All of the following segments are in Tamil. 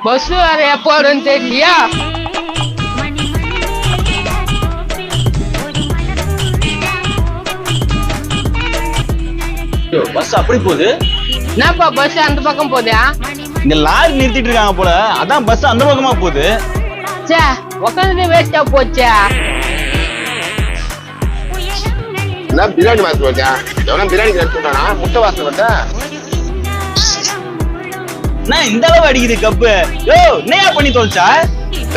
பஸ் வேற எப்போ வரும்னு தெரியலையா? பஸ் அப்படி போகுது. என்னப்பா பஸ் அந்த பக்கம் போதா? இங்க லாரி நிறுத்திட்டு இருக்காங்க போல, அதான் பஸ் அந்த பக்கமா போகுது. சே உட்காந்து வேஸ்டா போச்சா. என்ன பிரியாணி வாசல் வச்சா? எவனா பிரியாணி எடுத்துட்டானா? முட்டை வாசல் வச்சா? நான் இந்த அளவு அடிக்குது கப்பு. யோ என்னையா பண்ணி தொலைச்சா?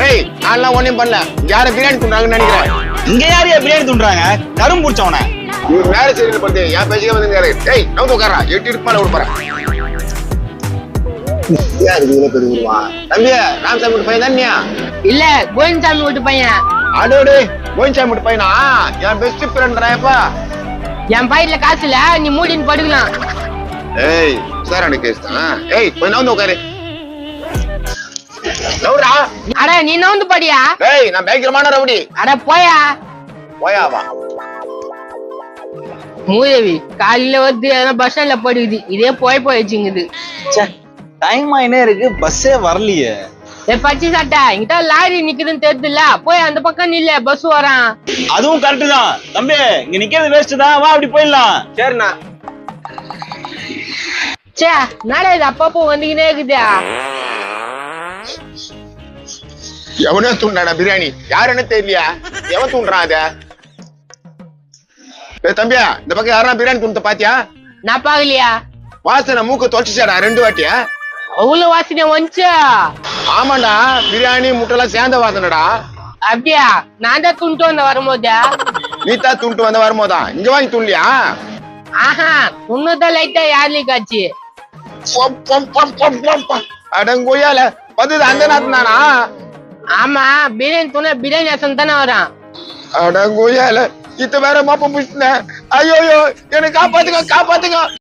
ஏய் நான்லாம் ஒண்ணும் பண்ணல. யார பிரியாணி துண்டாங்கன்னு நினைக்கிறேன். இங்க யாரையா பிரியாணி துண்டுறாங்க? கரும் பிடிச்சவன இவன் வேற சரியில்லை படுத்து என் பேசிக்க வந்து ஏய் நான் உட்காரா 8 இருக்கு மேல விடுறேன். யார் இதுல பெருமா தம்பியா? ராமசாமி வீட்டு பையன் தானியா? இல்ல கோவிந்தசாமி வீட்டு பையன். அடோடு கோவிந்தசாமி வீட்டு பையனா? என் பெஸ்ட் ஃப்ரெண்ட்றாயப்பா. என் பையில காசு இல்ல, நீ மூடின்னு படுக்கலாம். ஏய் சாரான கேஸ் தான். ஏய் கொஞ்ச நான் வந்து உட்காரு. லவுடா. அட நீ நவுந்து படியா. ஏய் நான் பயங்கரமான ரவுடி. அட போயா. போயாவா? மூதேவி காலையில வந்து பஸ் ஸ்டாண்ட்ல படுக்குது, இதே போயிடுச்சுங்குது. டைம் ஆயினே இருக்கு, பஸ்ஸே வரலையே. பச்சி சாட்டா இங்கிட்ட லாரி நிக்குதுன்னு தெரியுதுல்ல, போய் அந்த பக்கம் நில்ல, பஸ் வரான். அதுவும் கரெக்ட் தான் தம்பி, இங்க நிக்கிறது வேஸ்ட் தான், வா அப்படி போயிடலாம். சரிண்ணா. சே நாடா இது அப்பப்போ வந்துக்கினே இருக்குதா. எவனோ தூண்டாடா பிரியாணி? யாருன்னு தெரியலையா? எவன் தூண்டுறான் அத? தம்பியா இந்த பக்கம் யாரா பிரியாணி தூண்ட பாத்தியா? நான் பாக்கலையா. வாசனை மூக்க தொலைச்சிச்சாடா 2 வாட்டியா? அவ்வளவு வாசனை வந்துச்சா? ஆமாண்டா, பிரியாணி முட்டைலாம் சேர்ந்த வாசனடா. அப்படியா? நான் தான் துண்டு வந்த வரும்போதா? நீத்தா துண்டு வந்த வரும்போதா? இங்க வாங்கி துண்ணியா? ஆஹா உன்னதான் லைட்டா யார்லி காட்சி. அடங்கோயால வந்து அந்த நேரத்து தானா? ஆமா பிரியாணி துணை பிரியாணி ரசம் தானே வரான். அடங்கோயால இத்த வேற மாப்ப முடிச்சுட்டேன். ஐயோ எனக்கு காப்பாத்துங்க காப்பாத்துங்க.